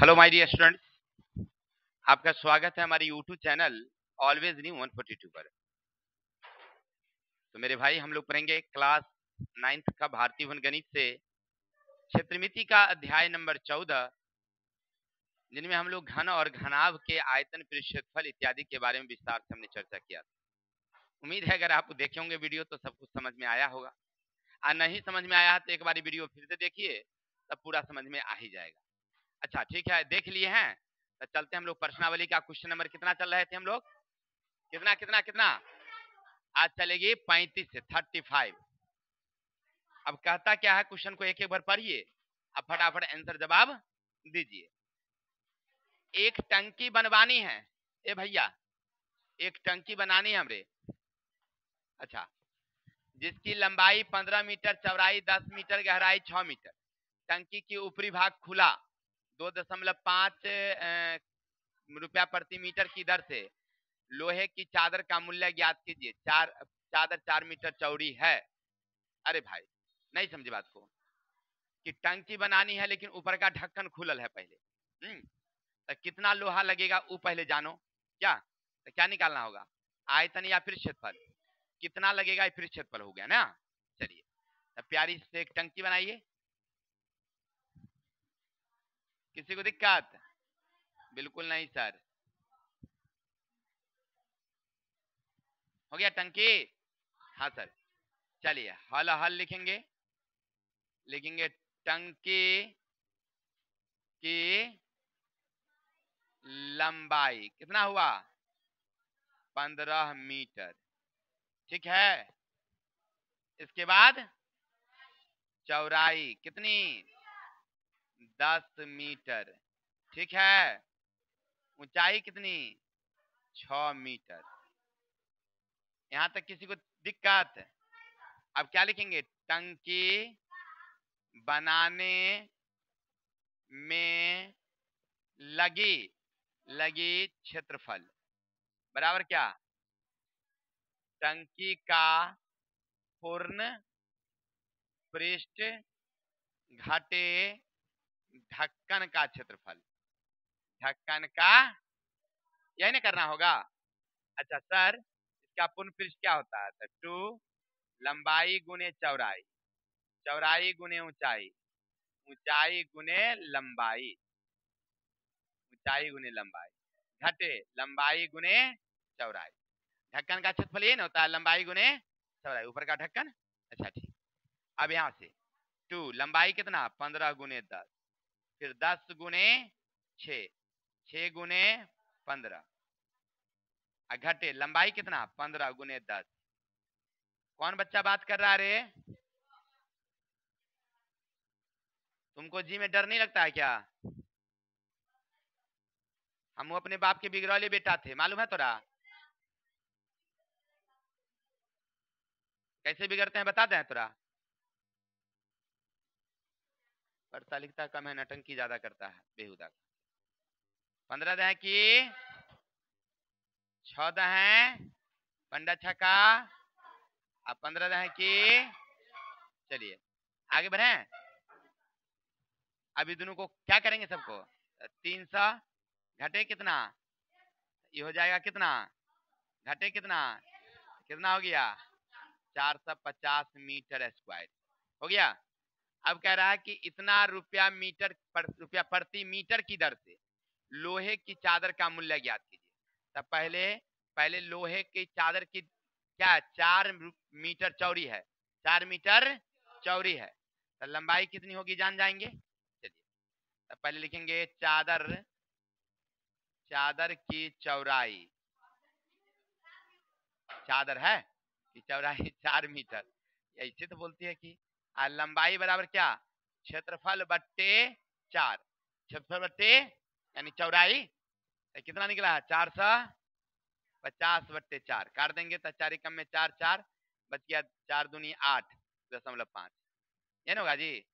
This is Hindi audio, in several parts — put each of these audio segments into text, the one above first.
हेलो माय डियर स्टूडेंट्स, आपका स्वागत है हमारे यूट्यूब चैनल ऑलवेज न्यू 142 पर। तो मेरे भाई, हम लोग पढ़ेंगे क्लास 9th का भारतीय गणित से क्षेत्रमिति का अध्याय नंबर 14, जिनमें हम लोग घन और घनाभ के आयतन, पृष्ठफल इत्यादि के बारे में विस्तार से हमने चर्चा किया। उम्मीद है अगर आप देखे होंगे वीडियो तो सब कुछ समझ में आया होगा, और नहीं समझ में आया तो एक बार वीडियो फिर से देखिए, तब पूरा समझ में आ ही जाएगा। अच्छा ठीक है, देख लिए हैं तो चलते हम लोग प्रश्नावली का क्वेश्चन नंबर कितना चल रहे थे हम लोग, कितना कितना कितना आज चलेगी 35 से 35। अब कहता क्या है, क्वेश्चन को एक एक बार पढ़िए, अब फटाफट आंसर जवाब दीजिए। एक टंकी बनवानी है, ए भैया एक टंकी बनानी है हमरे। अच्छा, जिसकी लंबाई 15 मीटर, चौड़ाई 10 मीटर, गहराई 6 मीटर। टंकी की ऊपरी भाग खुला 2.5 रुपया प्रति मीटर की दर से लोहे की चादर का मूल्य ज्ञात कीजिए। चादर 4 मीटर चौड़ी है। अरे भाई, नहीं समझे बात को, कि टंकी बनानी है लेकिन ऊपर का ढक्कन खुलल है पहले। तो कितना लोहा लगेगा वो पहले जानो। क्या तो क्या निकालना होगा, आयतन या फिर क्षेत्रफल। कितना लगेगा फिर क्षेत्रफल हो गया ना। चलिए तो प्यारी से एक टंकी बनाइए। किसी को दिक्कत? बिल्कुल नहीं सर, हो गया टंकी। हाँ सर, चलिए हल हल लिखेंगे। टंकी की लंबाई कितना हुआ, 15 मीटर। ठीक है, इसके बाद चौड़ाई कितनी, 10 मीटर। ठीक है, ऊंचाई कितनी, 6 मीटर। यहां तक किसी को दिक्कत? अब क्या लिखेंगे, टंकी बनाने में लगी क्षेत्रफल बराबर क्या, टंकी का पूर्ण पृष्ठ घटे ढक्कन का क्षेत्रफल। ढक्कन का, यही ना करना होगा। अच्छा सर, इसका पूर्ण पृष्ठ क्या होता है, तो 2 लंबाई गुने चौड़ाई, चौड़ाई गुने ऊंचाई, ऊंचाई गुने लंबाई, ऊंचाई गुने लंबाई, घटे लंबाई गुने चौड़ाई। ढक्कन का क्षेत्रफल ये ना होता है, लंबाई गुने चौड़ाई, ऊपर का ढक्कन। अच्छा ठीक, अब यहां से 2 लंबाई कितना, 15 गुने 10, फिर 10 गुने 6, 6 गुने 15, घटे लंबाई कितना, 15 गुने 10। कौन बच्चा बात कर रहा है रे? तुमको जी में डर नहीं लगता है क्या? हम अपने बाप के बिगड़ौले बेटा थे, मालूम है तोरा? कैसे बिगड़ते हैं बता दें तोरा। पढ़ता लिखता कम है, नटंकी ज्यादा करता है बेहुदा। 15 दह की 6 दह पंडा छका, अब 15 दह की। चलिए आगे बढ़े। अभी दोनों को क्या करेंगे, सबको 300 घटे कितना, ये हो जाएगा कितना, घटे कितना, कितना हो गया, 450 मीटर स्क्वायर हो गया। अब कह रहा है कि इतना रुपया प्रति मीटर की दर से लोहे की चादर का मूल्य ज्ञात कीजिए। तब पहले पहले लोहे की चादर की क्या, 4 मीटर चौड़ी है, 4 मीटर चौड़ी है, तो लंबाई कितनी होगी जान जाएंगे। चलिए तब पहले लिखेंगे चादर, चादर की चौड़ाई, चादर है कि चौड़ाई 4 मीटर, ऐसे तो बोलती है कि लंबाई बराबर क्या, क्षेत्रफल बट्टे 4, क्षेत्रफल बट्टे यानी चौड़ाई कितना निकला है, 450 बट्टे 4 काट देंगे तो 4 कम में 4 4 बच गया, 4 दूनी 8.5, ये ना होगा जी।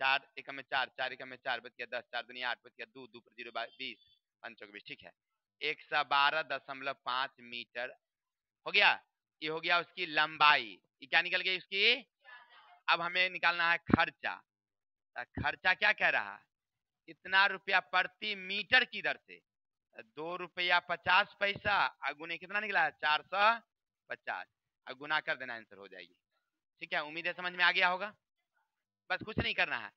4 एकम में 4, 4 एकम में 4 बच गया 10, 4 दूनी 8 बच गया 2, 2 पर 0 20, 5 चौक 20। ठीक है, 112.5 मीटर हो गया। ये हो गया उसकी लंबाई, ये क्या निकल गई उसकी। अब हमें निकालना है खर्चा। खर्चा क्या कह रहा है, इतना रुपया प्रति मीटर की दर से, 2 रुपया 50 पैसा, और गुने कितना निकला है 450, और गुना कर देना, आंसर हो जाएगी। ठीक है, उम्मीद है समझ में आ गया होगा। बस कुछ नहीं करना है,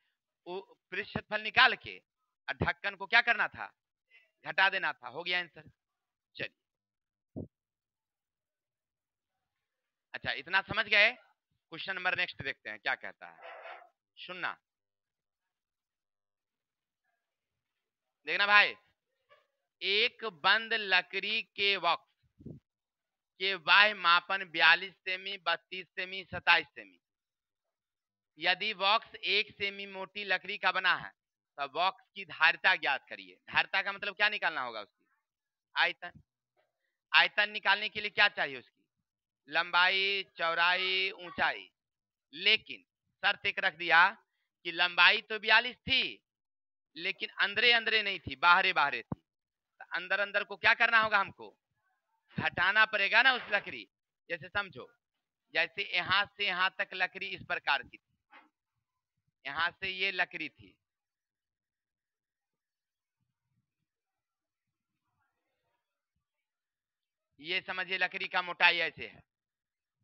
वो पृष्ठफल निकाल के और ढक्कन को क्या करना था, घटा देना था, हो गया आंसर। चलिए, अच्छा इतना समझ गए। क्वेश्चन नंबर नेक्स्ट देखते हैं क्या कहता है, सुनना देखना भाई। एक बंद लकड़ी के बॉक्स के बाह्य मापन 42 सेमी, 32 सेमी, 27 सेमी। यदि बॉक्स 1 सेमी मोटी लकड़ी का बना है तो बॉक्स की धारिता ज्ञात करिए। धारिता का मतलब क्या निकालना होगा, उसकी आयतन। आयतन निकालने के लिए क्या चाहिए, उसकी लंबाई, चौड़ाई, ऊंचाई। लेकिन शर्त एक रख दिया कि लंबाई तो 42 थी, लेकिन अंदरे अंदरे नहीं थी, बाहरे बाहरे थी। तो अंदर अंदर को क्या करना होगा, हमको घटाना पड़ेगा ना उस लकड़ी। जैसे समझो, जैसे यहां से यहां तक लकड़ी इस प्रकार की थी, यहां से ये लकड़ी थी, ये समझिए लकड़ी का मोटाई ऐसे है,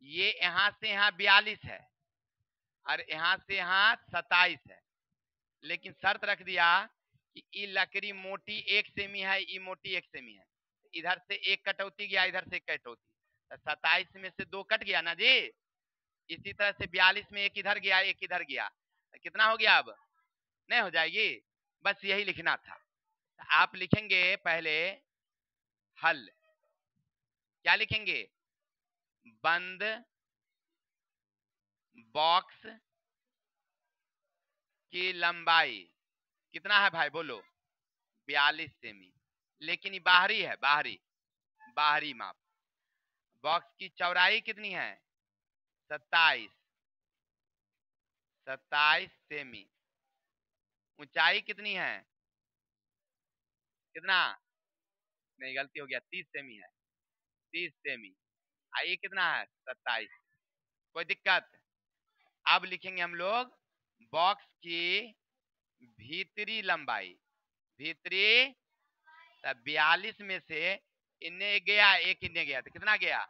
ये यहां से यहां 42 है और यहां से यहां 27 है। लेकिन शर्त रख दिया कि ये लकड़ी मोटी 1 सेमी है, ये मोटी 1 सेमी है। इधर से एक कटौती गया, इधर से एक कटौती, तो 27 में से 2 कट गया ना जी। इसी तरह से 42 में एक इधर गया, एक इधर गया, तो कितना हो गया, अब नहीं हो जाएगी। बस यही लिखना था। तो आप लिखेंगे पहले हल, क्या लिखेंगे, बंद बॉक्स की लंबाई कितना है भाई, बोलो 42 सेमी, लेकिन ये बाहरी है, बाहरी बाहरी माप। बॉक्स की चौड़ाई कितनी है, 27 सेमी। ऊंचाई कितनी है, कितना, नहीं गलती हो गया, 30 सेमी है, 30 सेमी। ये कितना है 27। कोई दिक्कत। अब लिखेंगे हम लोग बॉक्स की भीतरी लंबाई, भीतरी, 42 में से इन्हें गया, एक इन्हें गया, तो कितना गया,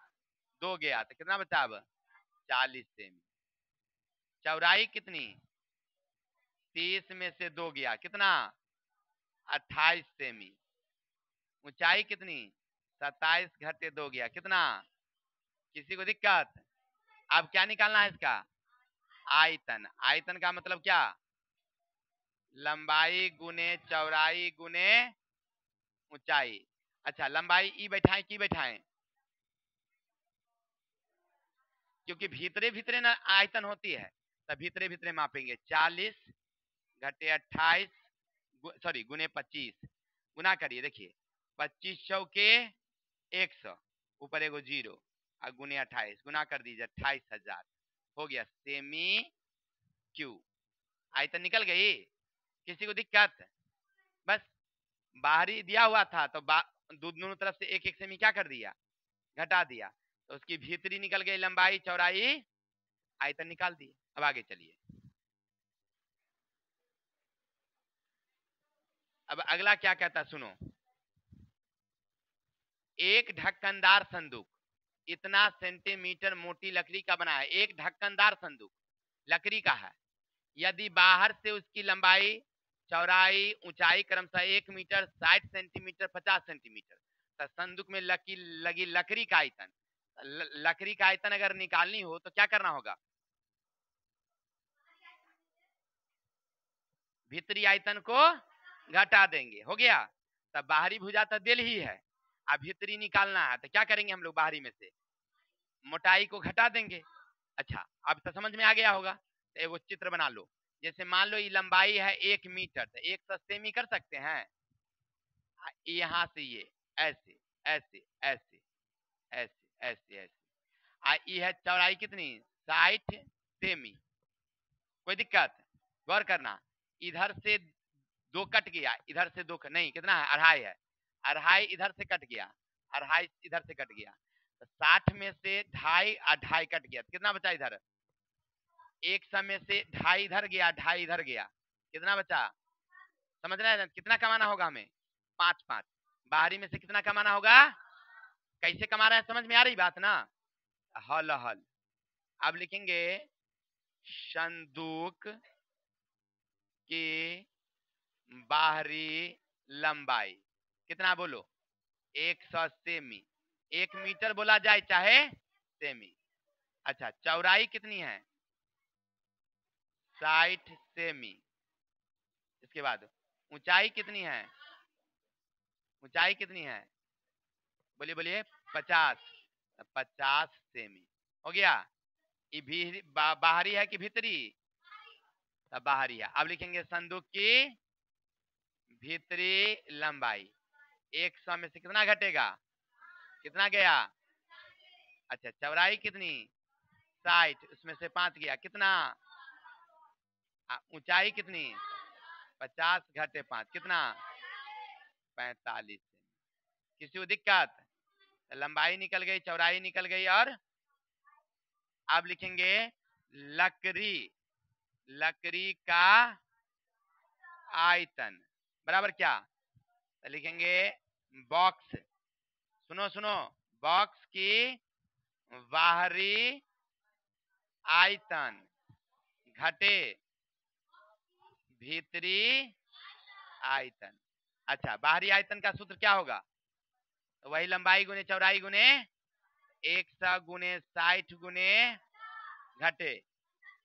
2 गया, तो कितना बचा अब 40 सेमी। चौड़ाई कितनी, 30 में से 2 गया, कितना 28 सेमी। ऊंचाई कितनी, 27 घटे 2 गया, कितना, किसी को दिक्कत। अब क्या निकालना है इसका, आयतन। आयतन का मतलब क्या, लंबाई गुने चौड़ाई गुने ऊंचाई। अच्छा लंबाई ई बैठाएं की बैठाएं, क्योंकि भीतरे भीतरे ना आयतन होती है, तो भीतरे भीतरे मापेंगे। 40 घटे 28 सॉरी गुने 25, गुना करिए, देखिए 2500 के 100, ऊपर एगो 0 और गुने 28, गुना कर दीजिए 28,000 हो गया सेमी क्यूब। आयतन निकल गई, किसी को दिक्कत। बस बाहरी दिया हुआ था तो दोनों तरफ से एक एक सेमी क्या कर दिया, घटा दिया, तो उसकी भीतरी निकल गई, लंबाई चौड़ाई, आयतन निकाल दिए। अब आगे चलिए, अब अगला क्या कहता है सुनो। एक ढक्कनदार संदूक इतना सेंटीमीटर मोटी लकड़ी का बना है, एक ढक्कनदार संदूक लकड़ी का है। यदि बाहर से उसकी लंबाई, चौड़ाई, ऊंचाई क्रमशः 1 मीटर, 60 सेंटीमीटर, 50 सेंटीमीटर, तो संदूक में लगी लकड़ी का आयतन, लकड़ी का आयतन अगर निकालनी हो तो क्या करना होगा, भीतरी आयतन को घटा देंगे, हो गया। तब बाहरी भुजा तो दिल ही है, अब भीतरी निकालना है तो क्या करेंगे हम लोग, बाहरी में से मोटाई को घटा देंगे। अच्छा अब तो समझ में आ गया होगा। तो एगो चित्र बना लो, जैसे मान लो ये लंबाई है 1 मीटर, तो 1 सेमी कर सकते हैं। यहाँ से ये ऐसे ऐसे ऐसे ऐसे ऐसे ऐसे, ये है चौड़ाई कितनी 60 सेमी। कोई दिक्कत, गौर करना, इधर से 2 कट गया, इधर से 2 नहीं, कितना है, 2.5 है, 2.5 इधर से कट गया, 2.5 इधर से कट गया, तो 60 में से 2.5 और 2.5 कट गया, तो कितना बचा इधर, 100 में से 2.5 इधर गया, 2.5 इधर गया, कितना बचा, समझ रहे हैं कितना कमाना होगा हमें? 5 5। बाहरी में से कितना कमाना होगा? कैसे कमा रहे हैं समझ में आ रही बात ना? हल हल। अब लिखेंगे संदूक की बाहरी लंबाई कितना बोलो? 100 सेमी। 1 मीटर बोला जाए चाहे सेमी। अच्छा चौड़ाई कितनी है? 60 सेमी। इसके बाद ऊंचाई कितनी है? ऊंचाई कितनी है? बोलिए बोलिए। 50। 50 सेमी हो गया। ये भी बाहरी है कि भीतरी? बाहरी है। अब लिखेंगे संदूक की भीतरी लंबाई 100 में से कितना घटेगा? कितना गया? अच्छा चौड़ाई कितनी? 60, उसमें से 5 गया कितना? ऊंचाई कितनी? 50 घटे 5 कितना? 45। किसी को दिक्कत? लंबाई निकल गई, चौड़ाई निकल गई। और अब लिखेंगे लकड़ी। लकड़ी का आयतन बराबर क्या? तो लिखेंगे बॉक्स। सुनो सुनो, बॉक्स की बाहरी आयतन घटे भीतरी आयतन। अच्छा बाहरी आयतन का सूत्र क्या होगा? तो वही लंबाई गुने चौड़ाई गुने 100 गुने 60 गुने घटे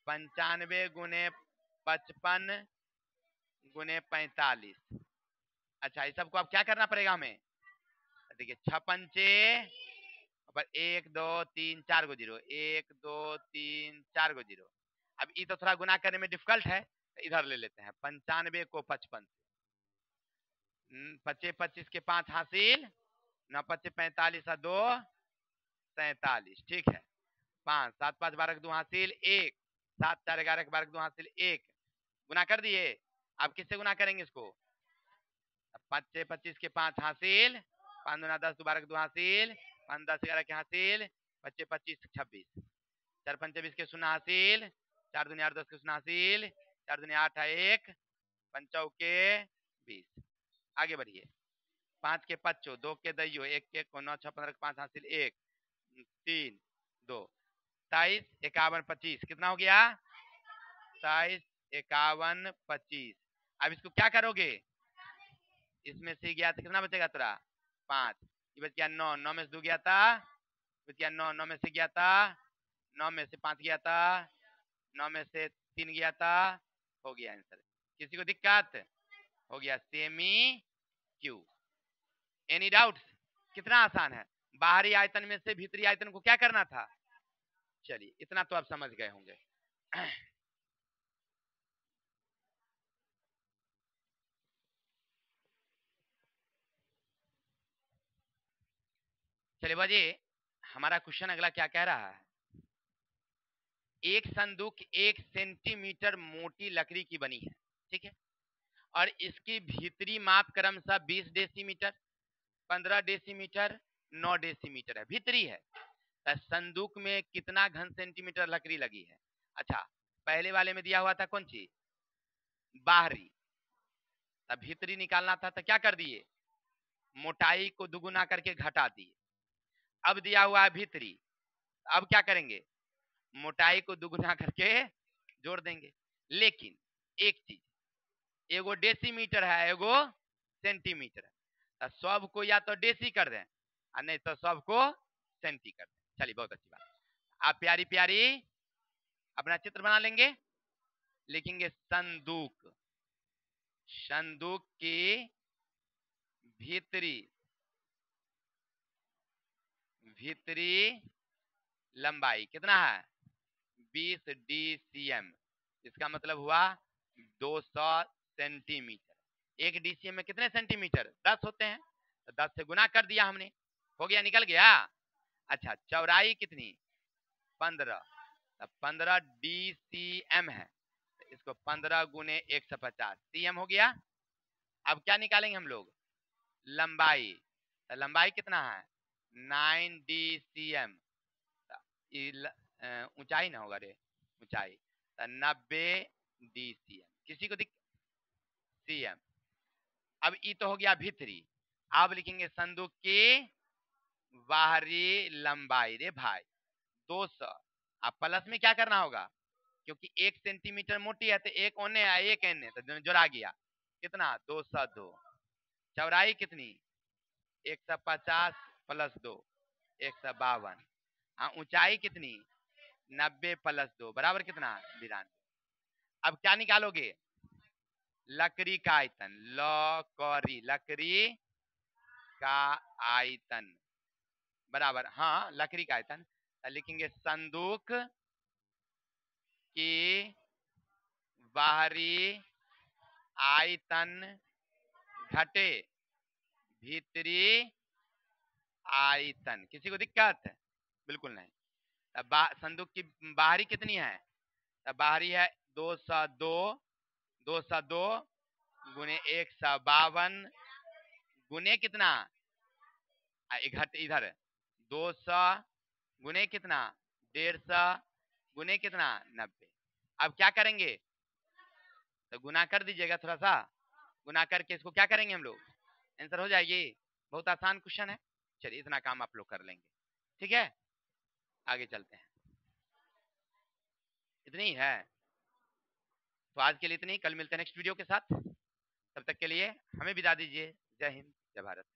95 गुने 55 गुने 45। अच्छा इस सबको अब क्या करना पड़ेगा हमें? देखिए 6 पंचे पर 1 2 3 4 गो जीरो, 1 2 3 4 गो जीरो। अब ये तो थोड़ा गुना करने में डिफिकल्ट है, तो इधर ले लेते हैं 95 को 55 से। 25 25 के 5 हासिल, 9 25 45 और 2 47। ठीक है। 5 7 5 12 2 हासिल 1, 7 4 11 12 2 हासिल 1। गुना कर दिए। अब किससे गुना करेंगे इसको? 5 25 के 5 हासिल, 5 दूना 10 12 2 हासिल, 5 10 11 के हासिल, 25 25 26, 4 5 20 के 0 हासिल, 4 दूनी 8 10 के 0 हासिल, 4 दूनी 8 है 1, 5 के 20। आगे बढ़िए। 5 के 5 2 के दैयो 1 के 9 6 15 5 हासिल 1 3 2 27 51 25 कितना हो गया? 27 51 25। अब इसको क्या करोगे? इसमें से गया तो कितना बचेगा तेरा? 5। ये बच गया 9, 9 में से 2 गया था, बच गया 9, 9 में से गया था, 9 में से 5 गया था, 9 में से 3 गया था। हो गया आंसर। किसी को दिक्कत? हो गया सेमी क्यूब। Any doubts? कितना आसान है। बाहरी आयतन में से भीतरी आयतन को क्या करना था? चलिए इतना तो आप समझ गए होंगे। चलिए बाजी, हमारा क्वेश्चन अगला क्या कह रहा है? एक संदूक 1 सेंटीमीटर मोटी लकड़ी की बनी है, ठीक है, और इसकी भीतरी माप क्रमशः 20 डेसीमीटर, 15 डेसीमीटर, 9 डेसीमीटर है, भीतरी है। तो संदूक में कितना घन सेंटीमीटर लकड़ी लगी है? अच्छा पहले वाले में दिया हुआ था कौन चीज? बाहरी। तब भीतरी निकालना था तो क्या कर दिए? मोटाई को दुगुना करके घटा दिए। अब दिया हुआ है भीतरी, अब क्या करेंगे? मोटाई को दुगुना करके जोड़ देंगे। लेकिन एक चीज, एगो डेसीमीटर है एगो सेंटीमीटर है, तो सब को या तो डेसी कर दें और नहीं तो सबको सेंटी कर दें। चलिए बहुत अच्छी बात। आप प्यारी प्यारी अपना चित्र बना लेंगे। लिखेंगे संदूक। संदूक की भीतरी भीतरी लंबाई कितना है? 20 DCM। इसका मतलब हुआ 200 सेंटीमीटर। एक DCM में कितने सेंटीमीटर? 10 होते हैं, तो 10 से गुना कर दिया हमने, हो गया, निकल गया। अच्छा चौड़ाई कितनी? 15, तो 15 DCM है, तो इसको 15 गुने 150 CM हो गया। अब क्या निकालेंगे हम लोग? लंबाई। तो लंबाई कितना है? 9 DCM। ऊंचाई ना होगा रे, ऊंचाई 90 DCM। किसी को दिख? CM। अब ई तो हो गया भीतरी, अब लिखेंगे संदूक की बाहरी लंबाई रे भाई 200। अब प्लस में क्या करना होगा, क्योंकि 1 सेंटीमीटर मोटी है तो एक ओने है एक एने तो दोनों जोड़ा गया, कितना 202। चौड़ाई कितनी 150 प्लस 2 152। हाँ ऊंचाई कितनी 90 प्लस 2 बराबर कितना 92। अब क्या निकालोगे, लकड़ी का आयतन, लकड़ी लकड़ी का आयतन बराबर, हाँ लकड़ी का आयतन, लिखेंगे संदूक की बाहरी आयतन घटे भीतरी आयतन। किसी को दिक्कत बिल्कुल नहीं। अब संदूक की बाहरी कितनी है, तब बाहरी है 202, 202 गुने 152 गुने कितना घट इधर 200 गुने कितना 150 गुने कितना 90। अब क्या करेंगे, तो गुना कर दीजिएगा, थोड़ा सा गुना करके इसको क्या करेंगे हम लोग, आंसर हो जाएगी। बहुत आसान क्वेश्चन है, चलिए इतना काम आप लोग कर लेंगे, ठीक है आगे चलते हैं। इतनी ही है, तो आज के लिए इतनी, कल मिलते हैं नेक्स्ट वीडियो के साथ, तब तक के लिए हमें विदा दीजिए। जय हिंद जय भारत।